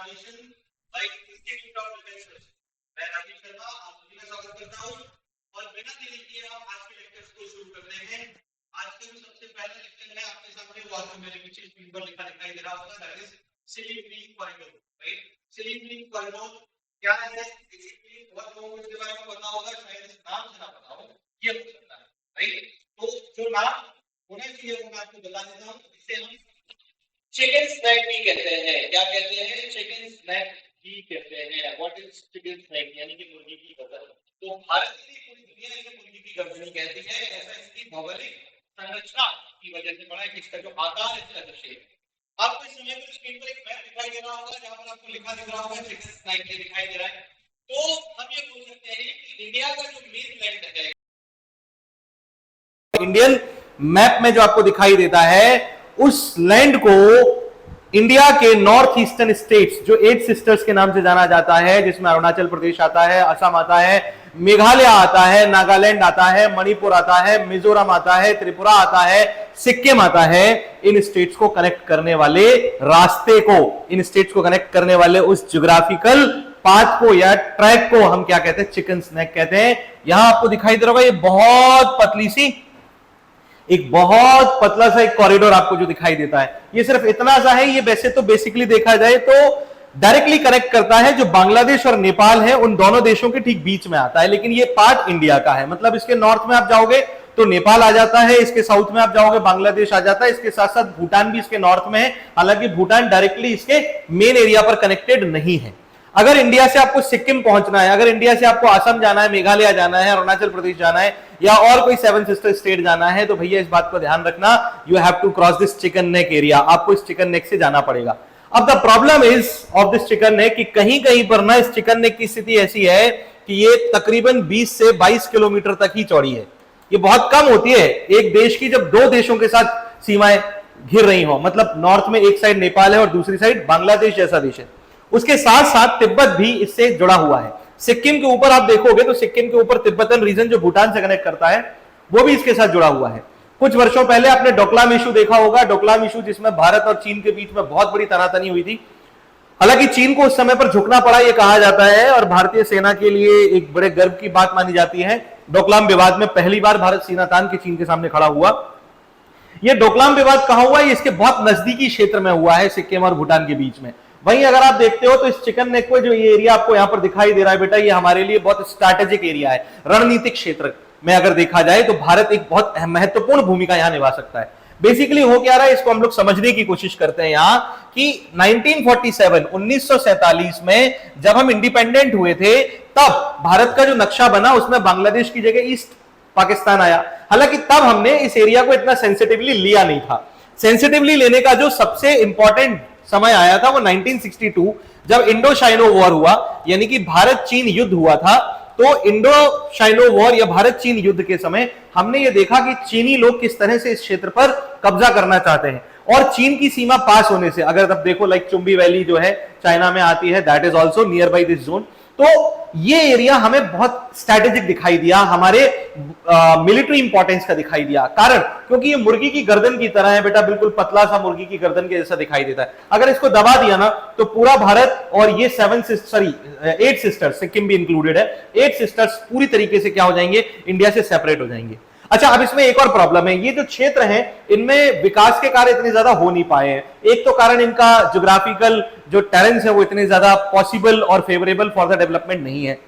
Organisation like institute of defence research. मैं राजीव शर्मा आप सभी का स्वागत करता हूं और बिना देरी किए हम आज के लेक्चर्स को शुरू करते हैं। आज का जो सबसे पहला लेक्चर है आपके सामने वो आपको मेरे पीछे स्क्रीन पर लिखा दिखाई दे रहा होगा, that is Siliguri corridor, right. Siliguri corridor क्या है? बेसिकली बहुत लोगों को इसके बारे में पता होगा, शायद इस नाम से ना पता हो, ये हो सकता है, राइट। तो जो नाम होना चाहिए वो मैं आपको बता देता हूं। इसे हम चिकन स्नैक भी कहते हैं। क्या कहते हैं? चिकन स्नैक भी कहते हैं। What is chicken snack? यानी कि मुर्गी की गर्दन। तो भारत की नहीं, पूरी दुनिया इसे मुर्गी की गर्दन कहती है। ऐसा इसकी भौगोलिक संरचना की वजह से बड़ा है कि इसका जो आकार है, इसका जो शेप है। आपको इस समय पर स्क्रीन पर एक मैप दिखाई दे रहा होगा जहां पर आपको लिखा दिख रहा होगा चिकन स्नैक ये दिखाई दे रहा है। तो हम ये बोल सकते हैं कि इंडिया का जो मेन लैंड है, इंडियन मैप में जो आपको दिखाई देता है, उस लैंड को इंडिया के नॉर्थ ईस्टर्न स्टेट्स जो 8 सिस्टर्स के नाम से जाना जाता है, जिसमें अरुणाचल प्रदेश आता है, असम आता है, मेघालय आता है, नागालैंड आता है, मणिपुर आता है, मिजोरम आता है, त्रिपुरा आता है, सिक्किम आता है। इन स्टेट्स को कनेक्ट करने वाले रास्ते को, इन स्टेट्स को कनेक्ट करने वाले उस ज्योग्राफिकल पाथ को या ट्रैक को हम क्या कहते हैं? चिकन स्नैक कहते हैं। यहां आपको दिखाई दे रहा होगा ये बहुत पतली सी, एक बहुत पतला सा एक कॉरिडोर आपको जो दिखाई देता है, ये सिर्फ इतना सा है। ये वैसे तो बेसिकली देखा जाए तो डायरेक्टली कनेक्ट करता है जो बांग्लादेश और नेपाल है, उन दोनों देशों के ठीक बीच में आता है। लेकिन ये पार्ट इंडिया का है, मतलब इसके नॉर्थ में आप जाओगे तो नेपाल आ जाता है, इसके साउथ में आप जाओगे बांग्लादेश आ जाता है, इसके साथ साथ भूटान भी इसके नॉर्थ में है। हालांकि भूटान डायरेक्टली इसके मेन एरिया पर कनेक्टेड नहीं है। अगर इंडिया से आपको सिक्किम पहुंचना है, अगर इंडिया से आपको असम जाना है, मेघालय जाना है, अरुणाचल प्रदेश जाना है या और कोई 7 सिस्टर स्टेट जाना है, तो भैया इस बात को ध्यान रखना, you have to cross this chicken neck area. आपको इस चिकन नेक से जाना पड़ेगा। अब the problem is of this chicken neck कि कहीं कहीं पर ना इस चिकन नेक की स्थिति ऐसी है कि ये तकरीबन 20 से 22 किलोमीटर तक ही चौड़ी है। ये बहुत कम होती है एक देश की जब 2 देशों के साथ सीमाएं घिर रही हो, मतलब नॉर्थ में एक साइड नेपाल है और दूसरी साइड बांग्लादेश जैसा देश है। उसके साथ साथ तिब्बत भी इससे जुड़ा हुआ है। सिक्किम के ऊपर आप देखोगे तो सिक्किम के ऊपर तिब्बतन रीजन जो भूटान से कनेक्ट करता है वो भी इसके साथ जुड़ा हुआ है। कुछ वर्षों पहले आपने डोकलाम इशू देखा होगा, डोकलाम इशू जिसमें भारत और चीन के बीच में बहुत बड़ी तनातनी हुई थी। हालांकि चीन को उस समय पर झुकना पड़ा ये कहा जाता है और भारतीय सेना के लिए एक बड़े गर्व की बात मानी जाती है। डोकलाम विवाद में पहली बार भारत सीना तान के चीन के सामने खड़ा हुआ। यह डोकलाम विवाद कहां हुआ? इसके बहुत नजदीकी क्षेत्र में हुआ है, सिक्किम और भूटान के बीच में। वहीं अगर आप देखते हो तो इस चिकन नेक को जो ये एरिया आपको यहां पर दिखाई दे रहा है बेटा, ये हमारे लिए बहुत स्ट्रैटेजिक एरिया है। रणनीतिक क्षेत्र में अगर देखा जाए तो भारत एक बहुत महत्वपूर्ण भूमिका यहां निभा सकता है। बेसिकली हो क्या रहा है इसको हम लोग समझने की कोशिश करते हैं यहां कि 1947 में जब हम इंडिपेंडेंट हुए थे, तब भारत का जो नक्शा बना उसमें बांग्लादेश की जगह ईस्ट पाकिस्तान आया। हालांकि तब हमने इस एरिया को इतना सेंसिटिवली लिया नहीं था। सेंसिटिवली लेने का जो सबसे इंपॉर्टेंट समय आया था वो 1962 जब इंडो चाइनो वॉर हुआ, यानी कि भारत चीन युद्ध हुआ था। तो इंडो चाइनो वॉर या भारत चीन युद्ध के समय हमने ये देखा कि चीनी लोग किस तरह से इस क्षेत्र पर कब्जा करना चाहते हैं। और चीन की सीमा पास होने से, अगर तब देखो लाइक चुंबी वैली जो है चाइना में आती है, that is also near by this zone. तो ये एरिया हमें बहुत स्ट्रैटेजिक दिखाई दिया, हमारे मिलिट्री इंपॉर्टेंस का दिखाई दिया। कारण क्योंकि ये मुर्गी की गर्दन की तरह है बेटा, बिल्कुल पतला सा मुर्गी की गर्दन के जैसा दिखाई देता है। अगर इसको दबा दिया ना तो पूरा भारत और ये 8 सिस्टर्स, सिक्किम भी इंक्लूडेड है, 8 सिस्टर्स पूरी तरीके से क्या हो जाएंगे? इंडिया से सेपरेट हो जाएंगे। अच्छा, अब इसमें एक और प्रॉब्लम है, ये जो क्षेत्र है इनमें विकास के कार्य इतने ज्यादा हो नहीं पाए हैं। एक तो कारण इनका ज्योग्राफिकल जो टेरेंस है वो इतने ज्यादा पॉसिबल और फेवरेबल फॉर द डेवलपमेंट नहीं है।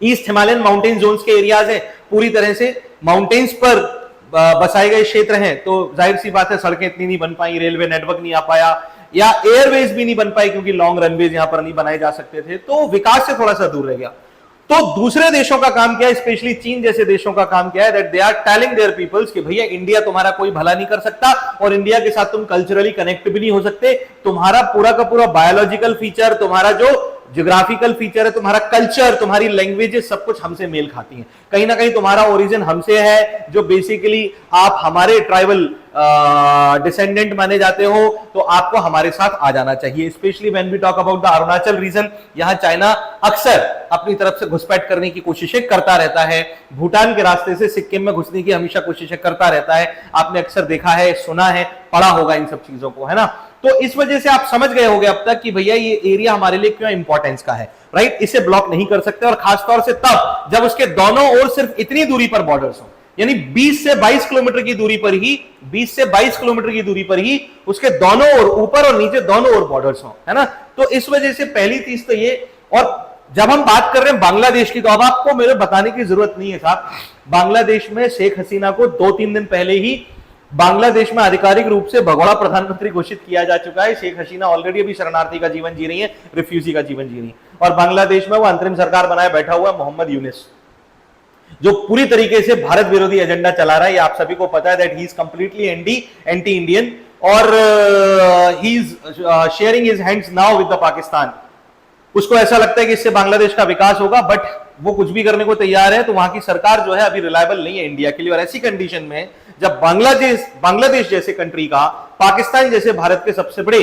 ईस्ट हिमालयन माउंटेन जोन्स के एरियाज है, पूरी तरह से माउंटेन्स पर बसाए गए क्षेत्र हैं, तो जाहिर सी बात है सड़कें इतनी नहीं बन पाई, रेलवे नेटवर्क नहीं आ पाया या एयरवेज भी नहीं बन पाई क्योंकि लॉन्ग रनवेज यहां पर नहीं बनाए जा सकते थे, तो विकास से थोड़ा सा दूर रह गया। तो दूसरे देशों का काम क्या है, स्पेशली चीन जैसे देशों का काम क्या है, that they are telling their peoples कि भैया इंडिया तुम्हारा कोई भला नहीं कर सकता और इंडिया के साथ तुम कल्चरली कनेक्ट भी नहीं हो सकते। तुम्हारा पूरा का पूरा बायोलॉजिकल फीचर, तुम्हारा जो ज्योग्राफिकल फीचर है, तुम्हारा कल्चर, तुम्हारी लैंग्वेजेस सब कुछ हमसे मेल खाती हैं। कहीं ना कहीं तुम्हारा ओरिजिन हमसे है, जो बेसिकली आप हमारे ट्राइबल डिसेंडेंट माने जाते हो, तो आपको हमारे साथ आ जाना चाहिए। Specially when we talk about the Arunachal region, यहां चाइना अक्सर अपनी तरफ से घुसपैठ करने की कोशिशें करता रहता है। भूटान के रास्ते से सिक्किम में घुसने की हमेशा कोशिशें करता रहता है। आपने अक्सर देखा है, सुना है, पढ़ा होगा इन सब चीजों को, है ना। तो इस वजह से आप समझ गए होंगे अब तक कि भैया ये एरिया हमारे लिए क्यों इंपॉर्टेंस का है, राइट। इसे ब्लॉक नहीं कर सकते, और खासतौर से तब जब उसके दोनों ओर सिर्फ इतनी दूरी पर बॉर्डर्स हो, यानी 20 से 22 किलोमीटर की दूरी पर ही 20 से 22 किलोमीटर की दूरी पर ही उसके दोनों ओर, ऊपर और नीचे दोनों ओर बॉर्डर्स हो, है ना। तो इस वजह से पहली चीज तो ये। और जब हम बात कर रहे हैं बांग्लादेश की, तो अब आपको मेरे बताने की जरूरत नहीं है साहब, बांग्लादेश में शेख हसीना को 2-3 दिन पहले ही बांग्लादेश में आधिकारिक रूप से भगोड़ा प्रधानमंत्री घोषित किया जा चुका है। शेख हसीना ऑलरेडी अभी शरणार्थी का जीवन जी रही है, रिफ्यूजी का जीवन जी रही है, और बांग्लादेश में वो अंतरिम सरकार बनाए बैठा हुआ मोहम्मद यूनिस, जो पूरी तरीके से भारत विरोधी एजेंडा चला रहा है। ये आप सभी को पता है that he is completely anti Indian, और he is sharing his hands now with the Pakistan. उसको ऐसा लगता है कि इससे बांग्लादेश का विकास होगा, बट वो कुछ भी करने को तैयार है। तो वहां की सरकार जो है अभी रिलायबल नहीं है इंडिया के लिए, और ऐसी कंडीशन में जब बांग्लादेश जैसे कंट्री का पाकिस्तान जैसे भारत के सबसे बड़े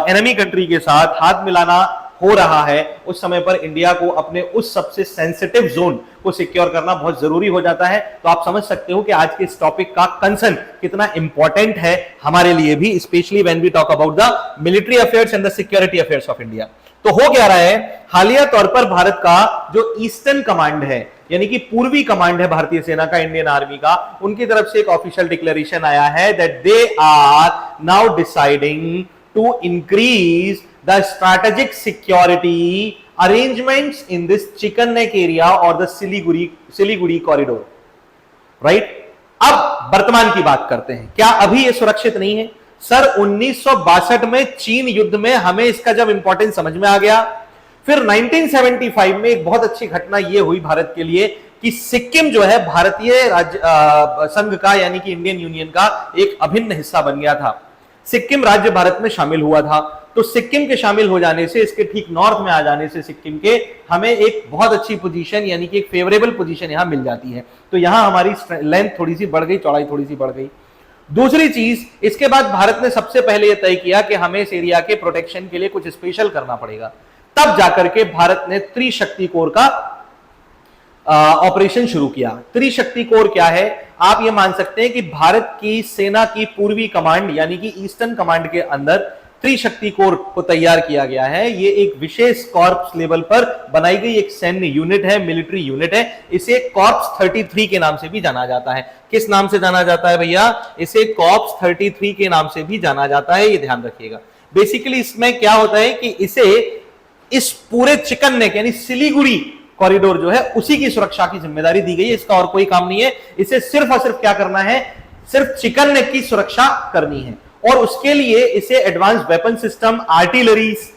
एनिमी कंट्री के साथ हाथ मिलाना हो रहा है, उस समय पर इंडिया को अपने उस सबसे सेंसिटिव जोन को सिक्योर करना बहुत जरूरी हो जाता है। तो आप समझ सकते हो कि आज के इस टॉपिक का कंसर्न कितना इंपॉर्टेंट है हमारे लिए भी, specially when we talk about the military affairs and the security affairs of India. तो हो क्या रहा है, हालिया तौर पर भारत का जो ईस्टर्न कमांड है, यानी कि पूर्वी कमांड है भारतीय सेना का, इंडियन आर्मी का, उनकी तरफ से एक ऑफिशियल डिक्लेरेशन आया है that they are now deciding to increase the strategic security arrangements in this chicken neck area और द सिलीगुड़ी कॉरिडोर, राइट। अब वर्तमान की बात करते हैं, क्या अभी यह सुरक्षित नहीं है? सर 1962 में चीन युद्ध में हमें इसका जब इंपॉर्टेंस समझ में आ गया, फिर 1975 में एक बहुत अच्छी घटना यह हुई भारत के लिए कि सिक्किम जो है भारतीय राज्य संघ का, यानी कि इंडियन यूनियन का एक अभिन्न हिस्सा बन गया था। सिक्किम राज्य भारत में शामिल हुआ था। तो सिक्किम के शामिल हो जाने से, इसके ठीक नॉर्थ में आ जाने से सिक्किम के, हमें एक बहुत अच्छी पोजीशन, यानी कि एक फेवरेबल पोजीशन यहां मिल जाती है। तो यहां हमारी लेंथ थोड़ी सी बढ़ गई, चौड़ाई थोड़ी सी बढ़ गई। दूसरी चीज, इसके बाद भारत ने सबसे पहले यह तय किया कि हमें इस एरिया के प्रोटेक्शन के लिए कुछ स्पेशल करना पड़ेगा। तब जाकर के भारत ने त्रिशक्ति कोर का ऑपरेशन शुरू किया। त्रिशक्ति कोर क्या है? आप यह मान सकते हैं कि भारत की सेना की पूर्वी कमांड, यानी कि ईस्टर्न कमांड के अंदर त्रिशक्ति कोर को तैयार किया गया है। ये एक विशेष कॉर्प्स लेवल पर बनाई गई एक सैन्य यूनिट है, मिलिट्री यूनिट है। इसे कॉर्प्स 33 के नाम से भी जाना जाता है। किस नाम से जाना जाता है भैया? इसे कॉर्प्स 33 के नाम से भी जाना जाता है, ये ध्यान रखिएगा। बेसिकली इसमें क्या होता है कि इसे इस पूरे चिकन नेक यानी सिलीगुड़ी कॉरिडोर जो है उसी की सुरक्षा की जिम्मेदारी दी गई है। इसका और कोई काम नहीं है। इसे सिर्फ और सिर्फ क्या करना है? सिर्फ चिकन नेक की सुरक्षा करनी है, और उसके लिए इसे advance weapon system, artilleries,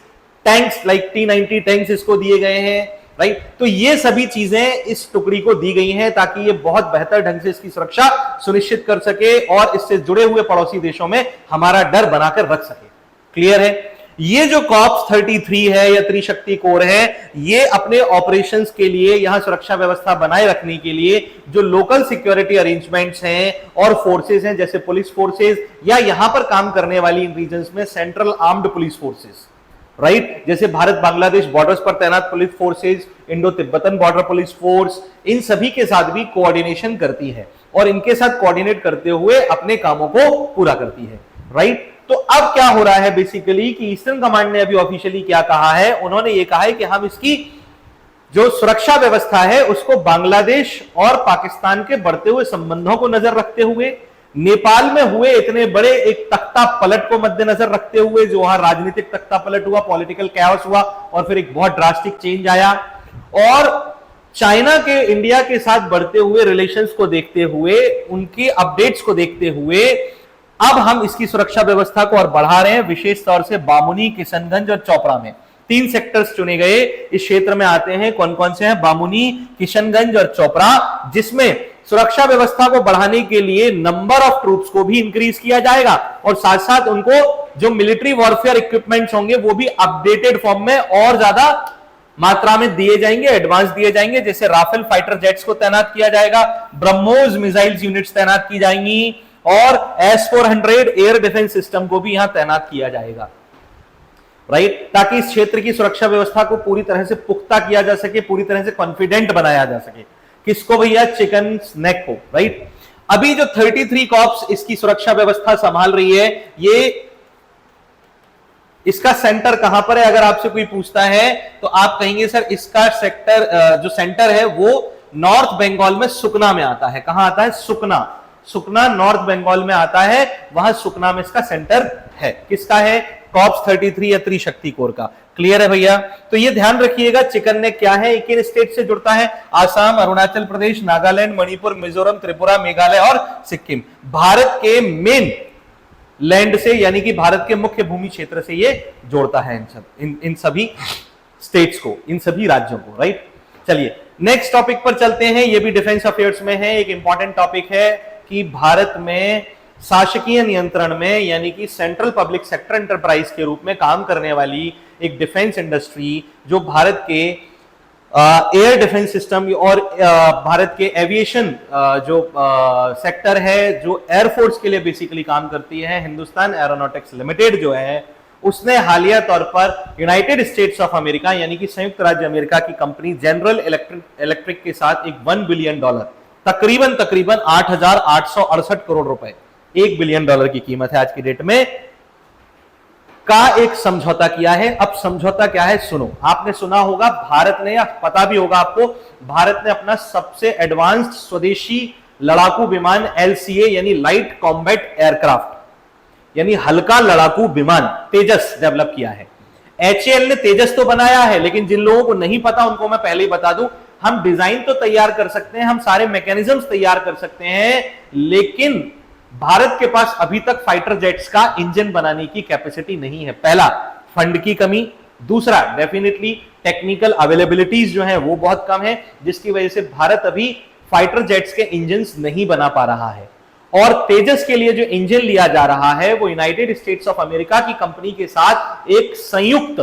tanks like T-90 tanks इसको दिए गए हैं, राइट। तो ये सभी चीजें इस टुकड़ी को दी गई हैं ताकि ये बहुत बेहतर ढंग से इसकी सुरक्षा सुनिश्चित कर सके और इससे जुड़े हुए पड़ोसी देशों में हमारा डर बनाकर रख सके। क्लियर है? ये जो कॉर्प्स 33 है या त्रिशक्ति कोर है, ये अपने ऑपरेशंस के लिए, यहां सुरक्षा व्यवस्था बनाए रखने के लिए जो लोकल सिक्योरिटी अरेंजमेंट्स हैं और फोर्सेस हैं, जैसे पुलिस फोर्सेस या यहां पर काम करने वाली इन रीजन्स में central armed police forces, right, जैसे भारत बांग्लादेश बॉर्डर्स पर तैनात police forces, Indo Tibetan border police force, इन सभी के साथ भी कोऑर्डिनेशन करती है और इनके साथ कोऑर्डिनेट करते हुए अपने कामों को पूरा करती है, राइट। तो अब क्या हो रहा है बेसिकली कि ईस्टर्न कमांड ने अभी ऑफिशियली क्या कहा है? उन्होंने ये कहा है कि हम इसकी जो सुरक्षा व्यवस्था है उसको बांग्लादेश और पाकिस्तान के बढ़ते हुए संबंधों को नजर रखते हुए, नेपाल में हुए इतने बड़े एक तख्ता पलट को मद्देनजर रखते हुए, जो वहां राजनीतिक तख्ता पलट हुआ, पॉलिटिकल कैओस हुआ और फिर एक बहुत ड्रास्टिक चेंज आया, और चाइना के इंडिया के साथ बढ़ते हुए रिलेशंस को देखते हुए, उनकी अपडेट्स को देखते हुए अब हम इसकी सुरक्षा व्यवस्था को और बढ़ा रहे हैं। विशेष तौर से बामुनी, किशनगंज और चोपड़ा में 3 सेक्टर्स चुने गए इस क्षेत्र में आते हैं। कौन कौन से हैं? बामुनी, किशनगंज और चोपड़ा, जिसमें सुरक्षा व्यवस्था को बढ़ाने के लिए नंबर ऑफ ट्रूप्स को भी इंक्रीज किया जाएगा और साथ साथ उनको जो मिलिट्री वॉरफेयर इक्विपमेंट्स होंगे वो भी अपडेटेड फॉर्म में और ज्यादा मात्रा में दिए जाएंगे, एडवांस दिए जाएंगे। जैसे राफेल फाइटर जेट्स को तैनात किया जाएगा, ब्रह्मोस मिसाइल्स यूनिट्स तैनात की जाएंगी और S-400 एयर डिफेंस सिस्टम को भी यहां तैनात किया जाएगा, राइट, ताकि इस क्षेत्र की सुरक्षा व्यवस्था को पूरी तरह से पुख्ता किया जा सके, पूरी तरह से कॉन्फिडेंट बनाया जा सके। किसको भैया? चिकन नेक को, राइट। अभी जो 33 कॉर्प्स इसकी सुरक्षा व्यवस्था संभाल रही है, ये इसका सेंटर कहां पर है? अगर आपसे कोई पूछता है तो आप कहेंगे सर इसका सेक्टर जो सेंटर है वो नॉर्थ बंगाल में सुकना में आता है। कहां आता है? सुकना। सुकना नॉर्थ बंगाल में आता है, वहां सुकना में इसका सेंटर है। किसका है? कॉप्स 33 या त्रिशक्ति कोर का। क्लियर है भैया? तो ये ध्यान रखिएगा, चिकन नेक क्या है, किन स्टेट से जुड़ता है? आसाम, अरुणाचल प्रदेश, नागालैंड, मणिपुर, मिजोरम, त्रिपुरा, मेघालय और सिक्किम। भारत के मेन लैंड से यानी कि भारत के मुख्य भूमि क्षेत्र से ये जोड़ता है इन सभी स्टेट्स को, इन सभी राज्यों को। राइट, चलिए नेक्स्ट टॉपिक पर चलते हैं। ये भी डिफेंस अफेयर्स में है, एक इंपॉर्टेंट टॉपिक है कि भारत में शासकीय नियंत्रण में यानी कि सेंट्रल पब्लिक सेक्टर एंटरप्राइज के रूप में काम करने वाली एक डिफेंस इंडस्ट्री जो भारत के एयर डिफेंस सिस्टम और भारत के एविएशन जो सेक्टर है, जो एयरफोर्स के लिए बेसिकली काम करती है, हिंदुस्तान एरोनॉटिक्स लिमिटेड जो है, उसने हालिया तौर पर यूनाइटेड स्टेट्स ऑफ अमेरिका यानी कि संयुक्त राज्य अमेरिका की कंपनी जनरल इलेक्ट्रिक के साथ एक $1 बिलियन, तकरीबन 8,868 करोड़ रुपए, $1 बिलियन की कीमत है आज की डेट में, का एक समझौता किया है। अब समझौता क्या है सुनो। आपने सुना होगा भारत ने, या पता भी होगा आपको, भारत ने अपना सबसे एडवांस्ड स्वदेशी लड़ाकू विमान LCA यानी लाइट कॉम्बैट एयरक्राफ्ट यानी हल्का लड़ाकू विमान तेजस डेवलप किया है। HAL ने तेजस तो बनाया है, लेकिन जिन लोगों को नहीं पता उनको मैं पहले ही बता दूं, हम डिजाइन तो तैयार कर सकते हैं, हम सारे मैकेनिज्म्स तैयार कर सकते हैं, लेकिन भारत के पास अभी तक फाइटर जेट्स का इंजन बनाने की कैपेसिटी नहीं है। पहला, फंड की कमी। दूसरा, डेफिनेटली टेक्निकल अवेलेबिलिटीज जो है वो बहुत कम है, जिसकी वजह से भारत अभी फाइटर जेट्स के इंजन नहीं बना पा रहा है। और तेजस के लिए जो इंजन लिया जा रहा है वो यूनाइटेड स्टेट्स ऑफ अमेरिका की कंपनी के साथ एक संयुक्त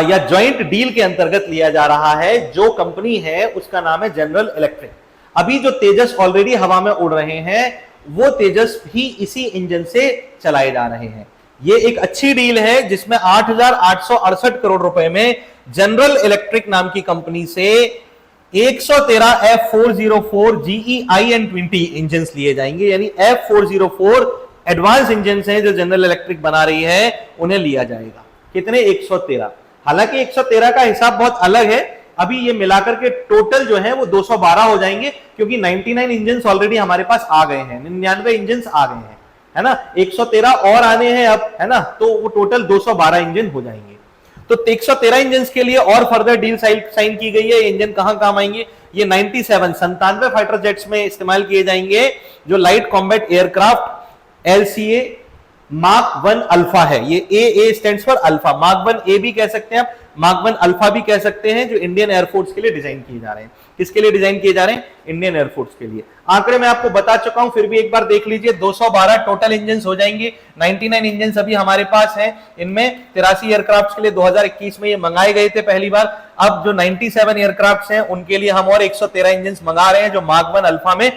या जॉइंट डील के अंतर्गत लिया जा रहा है। जो कंपनी है उसका नाम है जनरल इलेक्ट्रिक। अभी जो तेजस ऑलरेडी हवा में उड़ रहे हैं वो तेजस भी इसी इंजन से चलाए जा रहे हैं। ये एक अच्छी डील है जिसमें 8,868 करोड़ रुपए में जनरल इलेक्ट्रिक नाम की कंपनी से 113 F404 GE-IN20 इंजन लिए जाएंगे, यानी F404 एडवांस इंजन हैं जो जनरल इलेक्ट्रिक बना रही है, उन्हें लिया जाएगा। कितने? 113। हालांकि 113 का हिसाब बहुत अलग है, अभी ये मिलाकर के टोटल जो है वो 212 हो जाएंगे, क्योंकि 99 इंजन ऑलरेडी हमारे पास आ गए हैं, 99 इंजन आ गए हैं, है ना। 113 और आने हैं अब, है ना, तो वो टोटल 212 इंजन हो जाएंगे। तो 113 इंजन के लिए और फर्दर डील साइन की गई है। इंजन कहां काम आएंगे? ये 97 फाइटर जेट्स में इस्तेमाल किए जाएंगे, जो light combat aircraft LCA mark 1 alpha है। ये AA stands for alpha, mark 1 A भी कह सकते हैं आप, मार्क 1 अल्फा भी कह सकते हैं, जो इंडियन एयरफोर्स के लिए डिजाइन किए जा रहे हैं। किसके लिए डिजाइन किए जा रहे हैं? इंडियन एयरफोर्स के लिए। आंकड़े मैं आपको बता चुका हूं, फिर भी एक बार देख लीजिए। 212 टोटल इंजन हो जाएंगे। 99 इंजन अभी हमारे पास हैं, इनमें 83 एयरक्राफ्ट के लिए 2021 में ये मंगाए गए थे पहली बार। अब जो 97 एयरक्राफ्ट हैं उनके लिए हम और 113 इंजन मंगा रहे हैं, जो मार्क 1 अल्फा में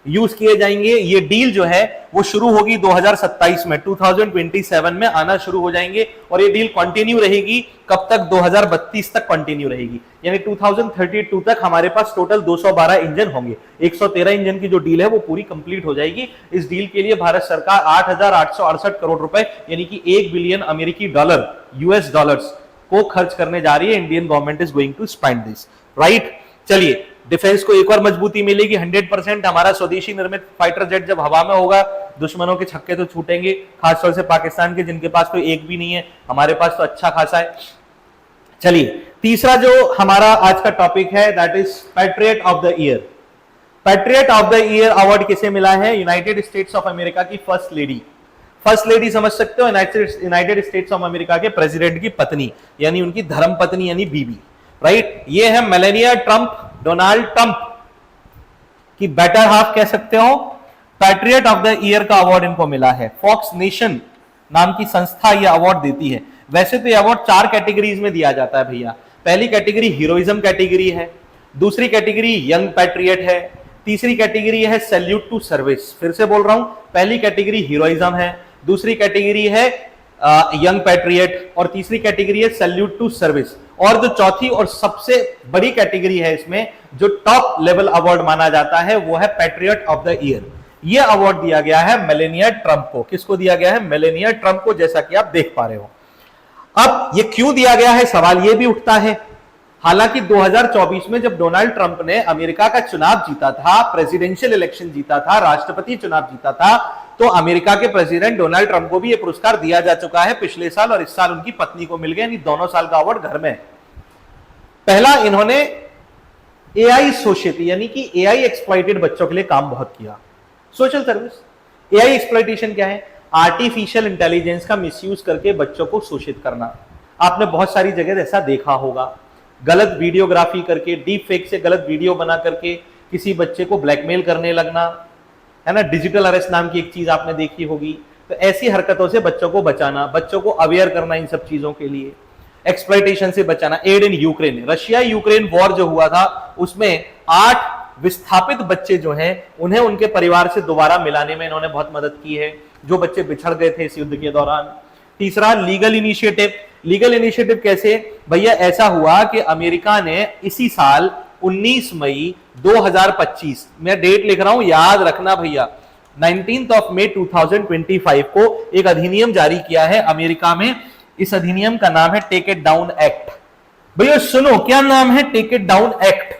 यूज किए जाएंगे। ये डील जो है वो शुरू होगी 2027 में, 2027 में आना शुरू हो जाएंगे, और ये डील कंटिन्यू रहेगी कब तक? 2032 तक कंटिन्यू रहेगी, यानी 2032 तक हमारे पास टोटल 212 इंजन होंगे। 113 इंजन की जो डील है वो पूरी कंप्लीट हो जाएगी। इस डील के लिए भारत सरकार 8,868 करोड़ रुपए यानी कि $1 बिलियन अमेरिकी डॉलर, US डॉलर्स को खर्च करने जा रही है। Indian government is going to spend this, right. चलिए, डिफेंस को एक और मजबूती मिलेगी। 100% हमारा स्वदेशी निर्मित फाइटर जेट जब हवा में होगा, दुश्मनों के छक्के तो छूटेंगे, खासतौर से पाकिस्तान के, जिनके पास कोई एक भी नहीं है। हमारे पास तो अच्छा खासा है। चलिए, तीसरा जो हमारा आज का टॉपिक है that is patriot of the year. Patriot of the year award किसे मिला है? यूनाइटेड स्टेट्स ऑफ अमेरिका की फर्स्ट लेडी। फर्स्ट लेडी समझ सकते हो, यूनाइटेड स्टेट्स ऑफ अमेरिका के प्रेसिडेंट की पत्नी, यानी उनकी धर्म पत्नी यानी बीबी, राइट। ये है मेलानिया ट्रंप, डोनाल्ड ट्रंप की बेटर हाफ कह सकते हो। पैट्रियट ऑफ द ईयर का अवार्ड इनको मिला है। फॉक्स नेशन नाम की संस्था यह अवार्ड देती है। वैसे तो यह अवार्ड 4 कैटेगरीज में दिया जाता है भैया। पहली कैटेगरी हीरोइज्म कैटेगरी है, दूसरी कैटेगरी यंग पैट्रियट है, तीसरी कैटेगरी है सैल्यूट टू सर्विस। फिर से बोल रहा हूं, पहली कैटेगरी हीरोइज्म है, दूसरी कैटेगरी है यंग पैट्रियट, और तीसरी कैटेगरी है सैल्यूट टू सर्विस। और जो चौथी और सबसे बड़ी कैटेगरी है इसमें, जो टॉप लेवल अवार्ड माना जाता है, वो है पैट्रियट ऑफ द ईयर। यह अवार्ड दिया गया है मेलेनिया ट्रंप को। किसको दिया गया है? मेलेनिया ट्रंप को, जैसा कि आप देख पा रहे हो। अब ये क्यों दिया गया है, सवाल ये भी उठता है। हालांकि 2024 में जब डोनाल्ड ट्रंप ने अमेरिका का चुनाव जीता था, प्रेसिडेंशियल इलेक्शन जीता था, राष्ट्रपति चुनाव जीता था, तो अमेरिका के प्रेसिडेंट डोनाल्ड ट्रंप को भी यह पुरस्कार दिया जा चुका है पिछले साल, और इस साल उनकी पत्नी को मिल गया, यानी दोनों साल का अवार्ड घर में। पहला, इन्होंने एआई सोसाइटी यानी कि एआई एक्सप्लॉइटेड बच्चों के लिए काम बहुत किया, सोशल सर्विस। एआई एक्सप्लॉइटेशन क्या है? आर्टिफिशियल इंटेलिजेंस का मिसयूज करके बच्चों को शोषित करना। आपने बहुत सारी जगह ऐसा देखा होगा, गलत वीडियोग्राफी करके, डीप फेक से गलत वीडियो बना करके किसी बच्चे को ब्लैकमेल करने लगना, है ना। डिजिटल अरेस्ट नाम की एक चीज आपने देखी होगी। तो ऐसी हरकतों से बच्चों को बचाना, बच्चों को अवेयर करना इन सब चीजों के लिए, एक्सप्लॉइटेशन से बचाना। Aid in Ukraine, Russia Ukraine war जो हुआ था उसमें 8 विस्थापित बच्चे जो हैं उन्हें उनके परिवार से दोबारा मिलाने में इन्होंने बहुत मदद की है, जो बच्चे बिछड़ गए थे इस युद्ध के दौरान। तीसरा, लीगल इनिशिएटिव। लीगल इनिशिएटिव कैसे भैया? ऐसा हुआ कि अमेरिका ने इसी साल 19 मई 2025, मैं डेट लिख रहा हूं, याद रखना भैया, 19 मई 2025 को एक अधिनियम जारी किया है अमेरिका में। इस अधिनियम का नाम है टेक इट डाउन एक्ट। भैया सुनो, क्या नाम है? Take it down act.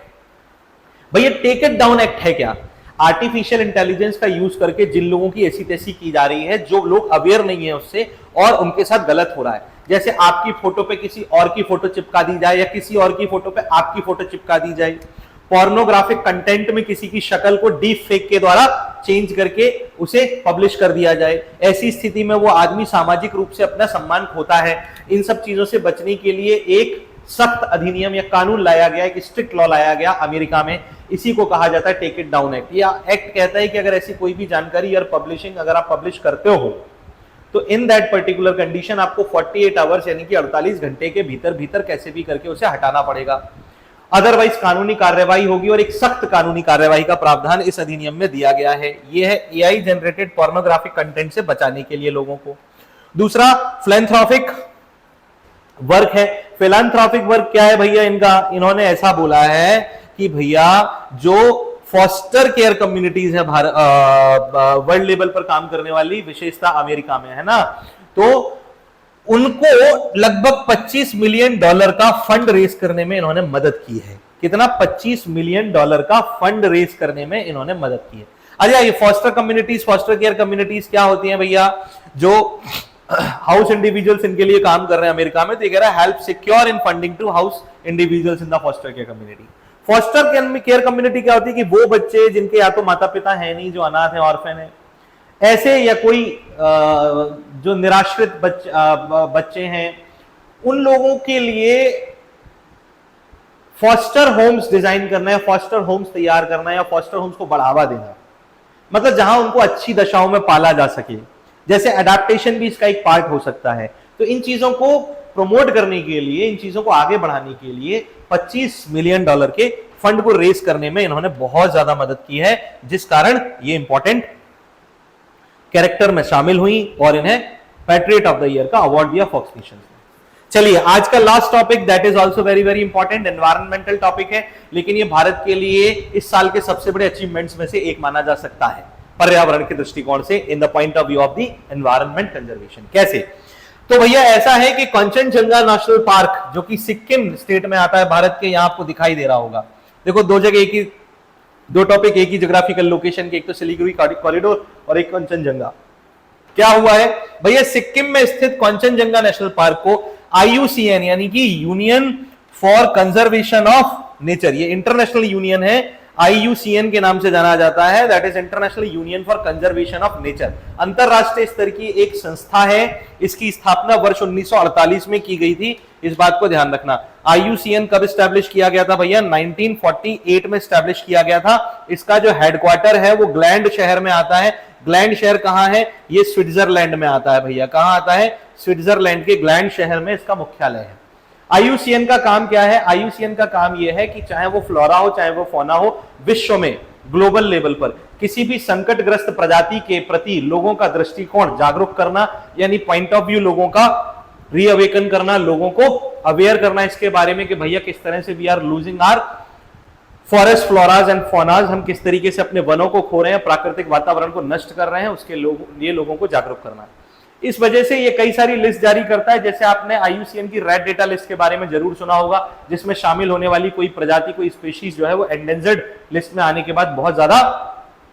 भैया टेक इट डाउन एक्ट है क्या? आर्टिफिशियल इंटेलिजेंस का यूज करके जिन लोगों की ऐसी तैसी की जा रही है, जो लोग अवेयर नहीं है उससे और उनके साथ गलत हो रहा है, जैसे आपकी फोटो पे किसी और की फोटो चिपका दी जाए या किसी और की फोटो पे आपकी फोटो चिपका दी जाए, पोर्नोग्राफिक कंटेंट में किसी की शक्ल को डीप फेक के द्वारा चेंज करके उसे पब्लिश कर दिया जाए, ऐसी स्थिति में वो आदमी सामाजिक रूप से अपना सम्मान खोता है। इन सब चीजों से बचने के लिए एक सख्त अधिनियम या कानून लाया गया, एक स्ट्रिक्ट लॉ लाया गया अमेरिका में। इसी को कहा जाता है टेक इट डाउन एक्ट। या एक्ट कहता है कि अगर ऐसी कोई भी जानकारी या पब्लिशिंग अगर आप पब्लिश करते हो तो इन दैट पर्टिकुलर कंडीशन आपको 48 आवर्स यानी कि 48 घंटे के भीतर भीतर कैसे भी करके उसे हटाना पड़ेगा, अदरवाइज कानूनी कार्यवाही होगी। और एक सख्त कानूनी कार्यवाही का प्रावधान इस अधिनियम में दिया गया है। यह है एआई जनरेटेड पोर्नोग्राफिक कंटेंट से बचाने के लिए लोगों को। दूसरा, फिलैंथ्रोपिक वर्क है। फिलैंथ्रोपिक वर्क क्या है भैया इनका? इन्होंने ऐसा बोला है कि भैया जो फॉस्टर केयर कम्युनिटीज है वर्ल्ड लेवल पर काम करने वाली, विशेषता अमेरिका में है ना, तो उनको लगभग $25 मिलियन का फंड रेज करने में इन्होंने मदद की है। कितना? $25 मिलियन का फंड रेज करने में इन्होंने मदद की है। अच्छा, ये foster communities, foster care communities क्या होती हैं भैया? जो हाउस इंडिविजुअल्स इनके लिए काम कर रहे हैं अमेरिका में, तो ये कह रहा है help secure in funding to house individuals in the foster care community. Foster care community क्या होती है कि वो बच्चे जिनके या तो माता पिता है नहीं, जो अनाथ है, ऑर्फन है, ऐसे, या कोई जो निराश्रित बच्चे हैं, उन लोगों के लिए फॉस्टर होम्स डिजाइन करना है, फॉस्टर होम्स तैयार करना है, या फॉस्टर होम्स को बढ़ावा देना, मतलब जहां उनको अच्छी दशाओं में पाला जा सके। जैसे अडेप्टेशन भी इसका एक पार्ट हो सकता है। तो इन चीजों को प्रमोट करने के लिए, इन चीजों को आगे बढ़ाने के लिए $25 मिलियन के फंड को रेज करने में इन्होंने बहुत ज्यादा मदद की है, जिस कारण ये इंपॉर्टेंट कैरेक्टर में शामिल हुई और इन्हें पैट्रियट ऑफ द ईयर का अवार्ड दिया फॉक्स नेशंस ने। चलिए, आज का last topic that is also very very important, environmental topic है, लेकिन ये भारत के लिए इस साल के सबसे बड़े अचीवमेंट्स में से एक माना जा सकता है पर्यावरण के दृष्टिकोण से, in the point of view of the environment conservation. कैसे? तो भैया ऐसा है कि कंचनजंगा नेशनल पार्क, जो कि सिक्किम स्टेट में आता है भारत के, यहां आपको दिखाई दे रहा होगा। देखो, दो जगह एक ही, दो टॉपिक एक ही जोग्राफिकल लोकेशन के, एक तो सिलीगुड़ी कॉरिडोर और एक कंचनजंगा। क्या हुआ है भैया? सिक्किम में स्थित कंचनजंगा नेशनल पार्क को IUCN यानी कि union for conservation of nature, ये इंटरनेशनल यूनियन है, IUCN के नाम से जाना जाता है, that is international union for conservation of nature. अंतरराष्ट्रीय स्तर की एक संस्था है। इसकी स्थापना वर्ष 1948 में की गई थी, इस बात को ध्यान रखना। IUCN कब स्टैब्लिश किया गया था भैया? 1948 में स्टैब्लिश किया गया था। इसका जो हेडक्वार्टर है वो ग्लैंड शहर में आता है। ग्लैंड शहर कहां है? ये स्विट्जरलैंड में आता है भैया। कहां आता है? स्विट्जरलैंड के ग्लैंड शहर में इसका मुख्यालय है। IUCN का काम क्या है? IUCN का काम यह है कि चाहे वो फ्लोरा हो चाहे वो फौना हो, विश्व में ग्लोबल लेवल पर किसी भी संकटग्रस्त प्रजाति के प्रति लोगों का दृष्टिकोण जागरूक करना, यानी पॉइंट ऑफ व्यू लोगों का रीअवेकन करना, लोगों को अवेयर करना इसके बारे में कि भैया किस तरह से we are losing our forest floras and faunas, हम किस तरीके से अपने वनों को खो रहे हैं, प्राकृतिक वातावरण को नष्ट कर रहे हैं, उसके लिए लोगों को जागरूक करना है। इस वजह से ये कई सारी लिस्ट जारी करता है। जैसे आपने आईयूसीएन की रेड डेटा लिस्ट के बारे में जरूर सुना होगा, जिसमें शामिल होने वाली कोई प्रजाति, कोई स्पीशीज जो है वो एंडेंजर्ड लिस्ट में आने के बाद बहुत ज्यादा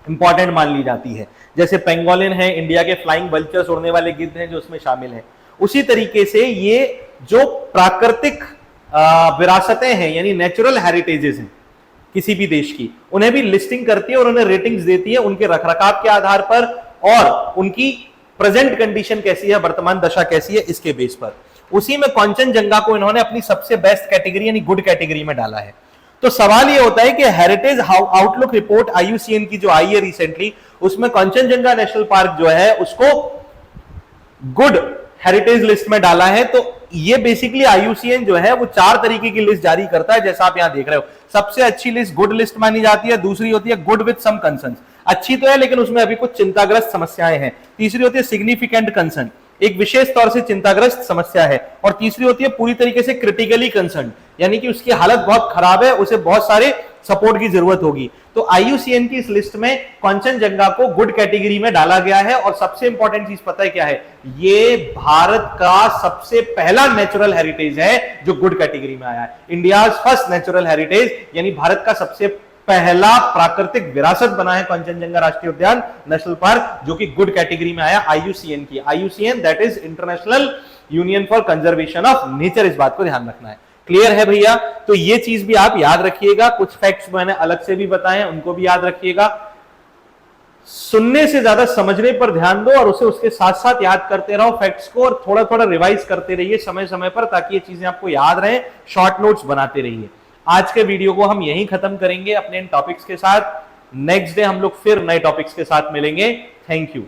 इंपॉर्टेंट मान ली जाती है। जैसे पेंगोलिन है, इंडिया के फ्लाइंग वल्चर्स, उड़ने वाले गिद्ध हैं जो उसमें शामिल हैं। उसी तरीके से ये जो प्राकृतिक विरासतें हैं यानी नेचुरल हेरिटेजेस हैं किसी भी देश की, उन्हें भी लिस्टिंग करती है और उन्हें रेटिंग्स देती है उनके रखरखाव के आधार पर और उनकी प्रेजेंट कंडीशन कैसी है, वर्तमान दशा कैसी है, इसके बेस पर। उसी में कंचनजंगा को इन्होंने अपनी सबसे बेस्ट कैटेगरी यानी गुड कैटेगरी में डाला है। तो सवाल यह होता है कि हेरिटेज आउटलुक रिपोर्ट आईयूसीएन की जो आई है रिसेंटली, उसमें कंचनजंगा नेशनल पार्क जो है उसको गुड हेरिटेज लिस्ट में डाला है। तो ये बेसिकली आईयूसीएन जो है वो 4 तरीके की लिस्ट जारी करता है, जैसा आप यहां देख रहे हो। सबसे अच्छी लिस्ट गुड लिस्ट मानी जाती है, दूसरी होती है गुड विद सम कंसर्न्स, अच्छी तो है लेकिन उसमें अभी कुछ चिंताग्रस्त समस्याएं हैं। तीसरी होती है सिग्निफिकेंट कंसर्न, एक विशेष तौर से चिंताग्रस्त समस्या है। और तीसरी होती है पूरी तरीके से क्रिटिकली कंसर्न, यानी कि उसकी हालत बहुत खराब है, उसे बहुत सारे सपोर्ट की जरूरत होगी। तो आईयूसीएन की इस लिस्ट में कंचनजंगा को गुड कैटेगरी में डाला गया है। और सबसे इंपॉर्टेंट चीज पता है क्या है, ये भारत का सबसे पहला नेचुरल हेरिटेज है जो गुड कैटेगरी में आया है। इंडिया फर्स्ट नेचुरल हेरिटेज, यानी भारत का सबसे पहला प्राकृतिक विरासत बना है कंचनजंगा राष्ट्रीय उद्यान नेशनल पार्क, जो कि गुड कैटेगरी में आया आईयूसीएन की। IUCN that is international union for conservation of nature, इस बात को ध्यान रखना है। क्लियर है भैया? तो ये चीज भी आप याद रखिएगा। कुछ फैक्ट्स मैंने अलग से भी बताए हैं, उनको भी याद रखिएगा। सुनने से ज्यादा समझने पर ध्यान दो और उसे उसके साथ साथ याद करते रहो फैक्ट्स को, और थोड़ा थोड़ा रिवाइज करते रहिए समय समय पर, ताकि ये चीजें आपको याद रहें। शॉर्ट नोट्स बनाते रहिए। आज के वीडियो को हम यहीं खत्म करेंगे अपने इन टॉपिक्स के साथ। नेक्स्ट डे हम लोग फिर नए टॉपिक्स के साथ मिलेंगे। Thank you.